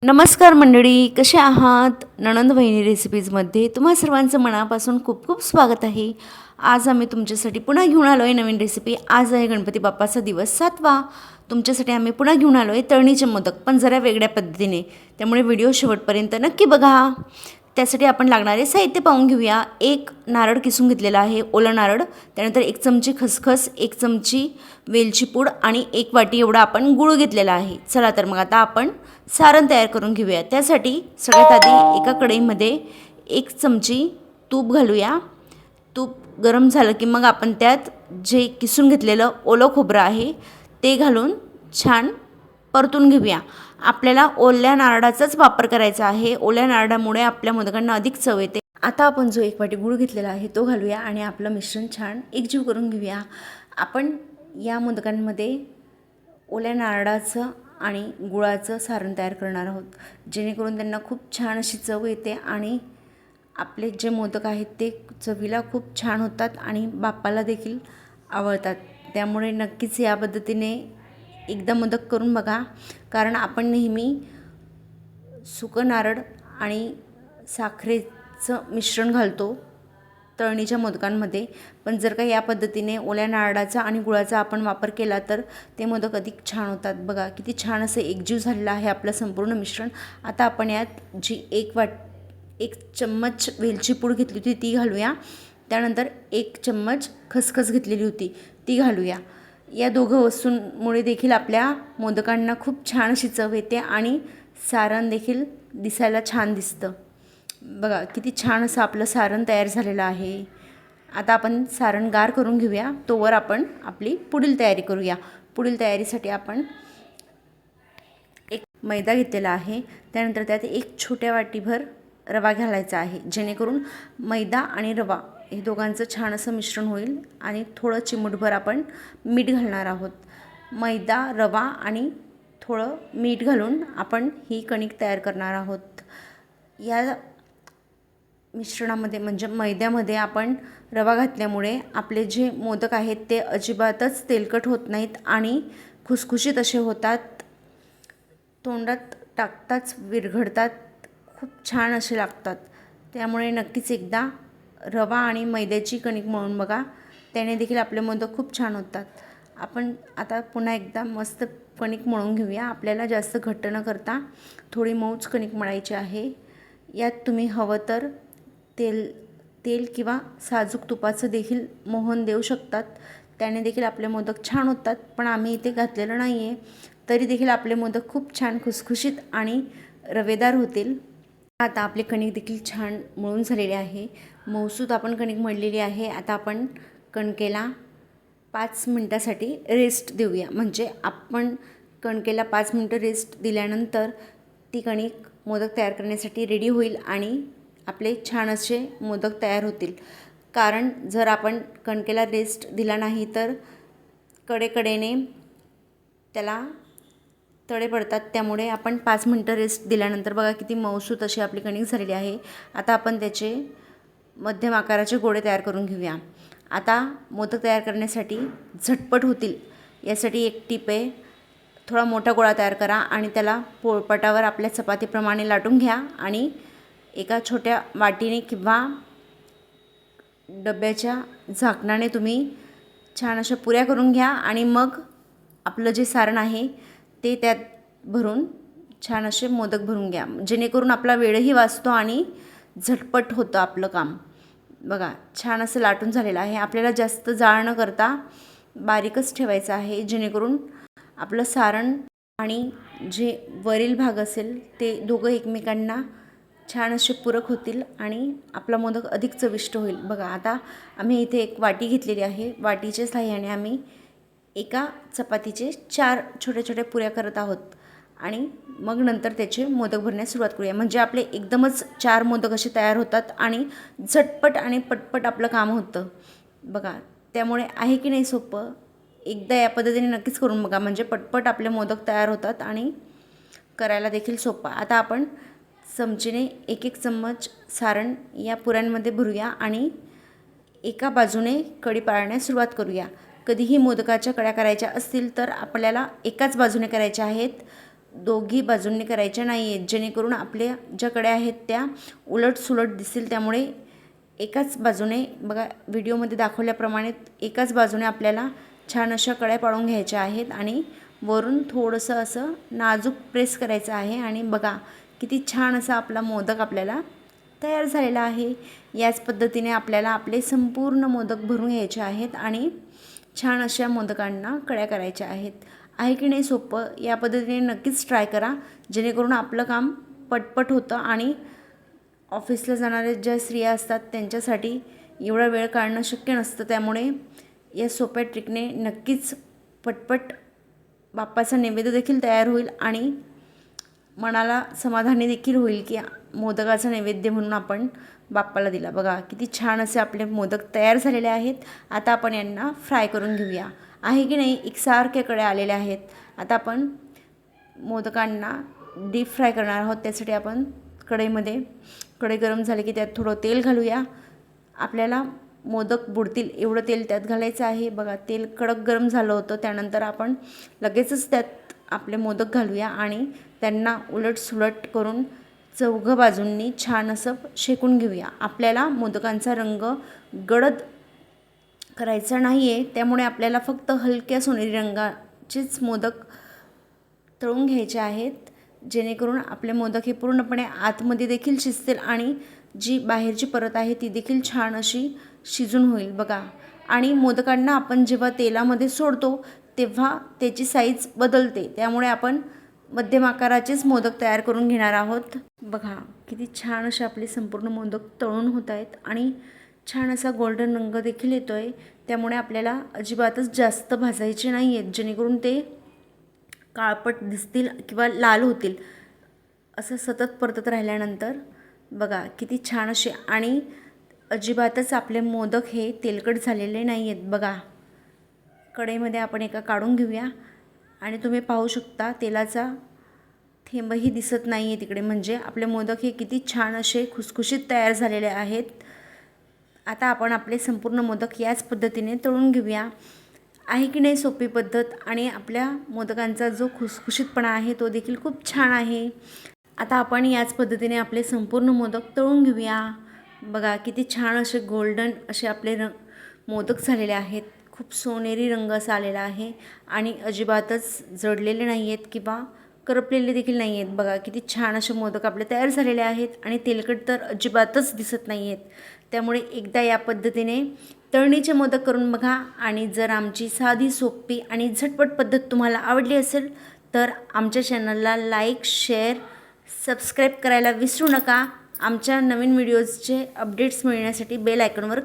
नमस्कार मंडळी, कसे आहात? नणंद वहिनी रेसिपीजमध्ये तुम्हा सर्वांचं मनापासून खूप खूप स्वागत आहे. आज आम्ही तुमच्यासाठी पुन्हा घेऊन आलो आहे नवीन रेसिपी. आज आहे गणपती बाप्पाचा दिवस 7वा. तुमच्यासाठी आम्ही पुन्हा घेऊन आलो आहे तळणीचे मोदक, पण जरा वेगळ्या पद्धतीने. त्यामुळे व्हिडिओ शेवटपर्यंत नक्की बघा. त्यासाठी आपण लागणारे साहित्य पाहून घेऊया. एक नारळ किसून घेतलेला आहे, ओला नारळ. त्यानंतर 1 चमची खसखस, 1 चमची वेलची पूड आणि 1 वाटी एवढा आपण गूळ घेतलेला आहे. चला तर मग आता आपण सारण तयार करून घेऊया. त्यासाठी सगळ्यात आधी एका कढईमध्ये 1 चमची तूप घालूया. तूप गरम झालं की मग आपण त्यात जे किसून घेतलेलं ओलं खोबरं आहे ते घालून छान परतून घेऊया. आपल्याला ओल्या नारळाचाच वापर करायचा आहे. ओल्या नारळामुळे आपल्या मोदकांना अधिक चव येते. आता आपण जो 1 वाटी गूळ घेतलेला आहे तो घालूया आणि आपलं मिश्रण छान एकजीव करून घेऊया. आपण या मोदकांमध्ये ओल्या नारळाचं आणि गुळाचं सारण तयार करणार आहोत, जेणेकरून त्यांना खूप छान अशी चव येते आणि आपले जे मोदक आहेत ते चवीला खूप छान होतात आणि बाप्पाला देखील आवडतात. त्यामुळे नक्कीच या पद्धतीने एकदा मोदक करून बघा. कारण आपण नेहमी सुकं नारळ आणि साखरेचं मिश्रण घालतो तळणीच्या मोदकांमध्ये, पण जर का या पद्धतीने ओल्या नारळाचा आणि गुळाचा आपण वापर केला तर ते मोदक अधिक छान होतात. बघा किती छान असं एकजीव झालेलं आहे आपलं संपूर्ण मिश्रण. आता आपण यात जी 1 चम्मच वेलची पूड घेतली होती ती घालूया. त्यानंतर 1 चम्मच खसखस घेतलेली होती ती घालूया. या दोघं वस्तूंमुळे देखील आपल्या मोदकांना खूप छान अशी चव येते आणि सारण देखील दिसायला छान दिसतं. बघा किती छान असं आपलं सारण तयार झालेलं आहे. आता आपण सारण गार करून घेऊया. तोवर आपण आपली पुढील तयारी करूया. पुढील तयारीसाठी आपण एक मैदा घेतलेला आहे. त्यानंतर त्यात 1 छोट्या वाटीभर रवा घालायचा आहे, जेणेकरून मैदा आणि रवा हे दोघांचं छान असं मिश्रण होईल. आणि थोडं चिमूटभर आपण मीठ घालणार आहोत. मैदा, रवा आणि थोडं मीठ घालून आपण ही कणिक तयार करणार आहोत. या मिश्रणामध्ये म्हणजे मैद्यामध्ये आपण रवा घातल्यामुळे आपले जे मोदक आहेत ते अजिबातच तेलकट होत नाहीत आणि खुसखुशीत असे होतात. तोंडात टाकताच विरघळतात, खूप छान असे लागतात. त्यामुळे नक्कीच एकदा रवा आणि मैद्याची कणिक मळून बघा, त्याने देखील आपले मोदक खूप छान होतात. आपण आता पुन्हा एकदा मस्त कणिक मळून घेऊया. आपल्याला जास्त घट्ट न करता थोडी मऊच कणिक मळायची आहे. यात तुम्ही हवं तर तेल किंवा साजूक तुपाचं देखील मोहन देऊ शकतात, त्याने देखील आपले मोदक छान होतात. पण आम्ही इथे घातलेलं नाही आहे, तरी देखील आपले मोदक खूप छान खुसखुशीत आणि रवेदार होतील. आता आपले कणिक देखील छान मळून झालेले आहे. मऊसूत आपण कणिक मळलेली आहे. आता आपण कणकेला 5 मिनटासाठी रेस्ट देऊया. म्हणजे आपण कणकेला 5 मिनटं रेस्ट दिल्यानंतर ती कणिक मोदक तयार करण्यासाठी रेडी होईल आणि आपले छान असे मोदक तयार होतील. कारण जर आपण कणकेला रेस्ट दिला नाही तर कडेकडेने त्याला तडे पडतात. त्यामुळे आपण 5 मिनटं रेस्ट दिल्यानंतर बघा किती मऊसूत अशी आपली कणिक झालेली आहे. आता आपण त्याचे मध्यम आकाराचे गोळे तयार करून घेऊया. आता मोदक तयार करण्यासाठी झटपट होतील यासाठी एक टीप आहे. थोडा मोठा गोळा तयार करा आणि त्याला पोळपाटावर आपल्या चपातीप्रमाणे लाटून घ्या आणि एका छोट्या वाटीने किंवा डब्याच्या झाकणाने तुम्ही छान अशा पुऱ्या करून घ्या आणि मग आपलं जे सारण आहे ते त्यात भरून छान असे मोदक भरून घ्या, जेणेकरून आपला वेळही वाचतो आणि झटपट होतं आपलं काम. बघा छान असं लाटून झालेलं आहे. आपल्याला जास्त जाळ न करता बारीकच ठेवायचं आहे, जेणेकरून आपलं सारण आणि जे वरील भाग असेल ते दोघं एकमेकांना छान असे पूरक होतील आणि आपला मोदक अधिक चविष्ट होईल. बघा आता आम्ही इथे एक वाटी घेतलेली आहे. वाटीच्या साहाय्याने आम्ही एका चपातीचे 4 छोट्या छोट्या पुऱ्या करत आहोत आणि मग नंतर त्याचे मोदक भरण्यास सुरुवात करूया. म्हणजे आपले एकदमच 4 मोदक असे तयार होतात आणि झटपट आणि पटपट आपलं काम होतं. बघा त्यामुळे आहे की नाही सोपं, एकदा या पद्धतीने नक्कीच करून बघा, म्हणजे पटपट आपले मोदक तयार होतात आणि करायला देखील सोपं. आता आपण चमचेने 1 चम्मच सारण या पुऱ्यांमध्ये भरूया आणि एका बाजूने कडी पाडण्यास सुरुवात करूया. कधीही मोदकाच्या कड्या करायच्या असतील तर आपल्याला एकाच बाजूने करायच्या आहेत. दोघी बाजूंनी करायच्या नाही आहेत, जेणेकरून आपल्या ज्या कड्या आहेत त्या उलटसुलट दिसतील. त्यामुळे एकाच बाजूने बघा व्हिडिओमध्ये दाखवल्याप्रमाणे एकाच बाजूने आपल्याला छान अशा कड्या पाडून घ्यायच्या आहेत आणि वरून थोडंसं असं नाजूक प्रेस करायचं आहे. आणि बघा किती छान असा आपला मोदक आपल्याला तयार झालेला आहे. याच पद्धतीने आपल्याला आपले संपूर्ण मोदक भरून घ्यायचे आहेत आणि छान अशा मोदकांना कड्या करायच्या आहेत. आहे की नाही सोपं? या पद्धतीने नक्कीच ट्राय करा, जेणेकरून आपलं काम पटपट होतं. आणि ऑफिसला जाणाऱ्या ज्या स्त्रिया असतात त्यांच्यासाठी एवढा वेळ काढणं शक्य नसतं. त्यामुळे या सोप्या ट्रिकने नक्कीच पटपट बाप्पाचा नैवेद्य देखील तयार होईल आणि मनाला समाधानी देखील होईल की मोदकाचा नैवेद्य म्हणून आपण बाप्पाला दिला. बघा किती छान असे आपले मोदक तयार झालेले आहेत. आता आपण यांना फ्राय करून घेऊया. आहे की नाही एकसारखे कडे आलेले आहेत. आता आपण मोदकांना डीप फ्राय करणार आहोत. त्यासाठी आपण कढई गरम झाली की त्यात थोडं तेल घालूया. आपल्याला मोदक बुडतील एवढं तेल त्यात घालायचं आहे. बघा तेल कडक गरम झालं होतं. त्यानंतर आपण लगेचच त्यात आपले मोदक घालूया आणि त्यांना उलटसुलट करून चौघं बाजूंनी छान असं शेकून घेऊया. आपल्याला मोदकांचा रंग गडद करायचा नाही आहे, त्यामुळे आपल्याला फक्त हलक्या सोनेरी रंगाचेच मोदक तळून घ्यायचे आहेत, जेणेकरून आपले मोदक हे पूर्णपणे आतमध्ये देखील शिजतील आणि जी बाहेरची परत आहे ती देखील छान अशी शिजून होईल. बघा आणि मोदकांना आपण जेव्हा तेलामध्ये सोडतो तेव्हा त्याची साईज बदलते, त्यामुळे आपण मध्यम आकाराचेच मोदक तयार करून घेणार आहोत. बघा किती छान असे आपले संपूर्ण मोदक तळून होत आहेत आणि छान असा गोल्डन रंग देखील येतो आहे. त्यामुळे आपल्याला अजिबातच जास्त भाजायचे नाही आहेत, जेणेकरून ते काळपट दिसतील किंवा लाल होतील. असं सतत परतत राहिल्यानंतर बघा किती छान असे आणि अजिबातच आपले मोदक हे तेलकट झालेले नाही आहेत. बघा कढईमध्ये आपण एका काढून घेऊया आणि तुम्ही पाहू शकता तेलाचा थेंबही दिसत नाही आहे तिकडे, म्हणजे आपले मोदक हे किती छान असे खुसखुशीत तयार झालेले आहेत. आता आपण आपले संपूर्ण मोदक याच पद्धतीने तळून घेऊया. आहे की नाही सोपी पद्धत? आणि आपल्या मोदकांचा जो खुसखुशीतपणा आहे तो देखील खूप छान आहे. आता आपण याच पद्धतीने आपले संपूर्ण मोदक तळून घेऊया. बघा किती छान असे गोल्डन असे आपले मोदक झालेले आहेत. खूप सोनेरी रंग असा आलेला आहे आणि अजिबातच जळलेले नाही आहेत किंवा करपलेले देखील नाही आहेत. बघा किती छान असे मोदक आपले तयार झालेले आहेत आणि तेलकट तर अजिबातच दिसत नाही आहेत. त्यामुळे एकदा या पद्धतीने तळणीचे मोदक करून बघा. आणि जर आमची साधी सोपी आणि झटपट पद्धत तुम्हाला आवडली असेल तर आमच्या चॅनलला लाईक, शेअर, सबस्क्राईब करायला विसरू नका. आमच्या नवीन व्हिडिओजचे अपडेट्स मिळण्यासाठी बेल आयकॉनवर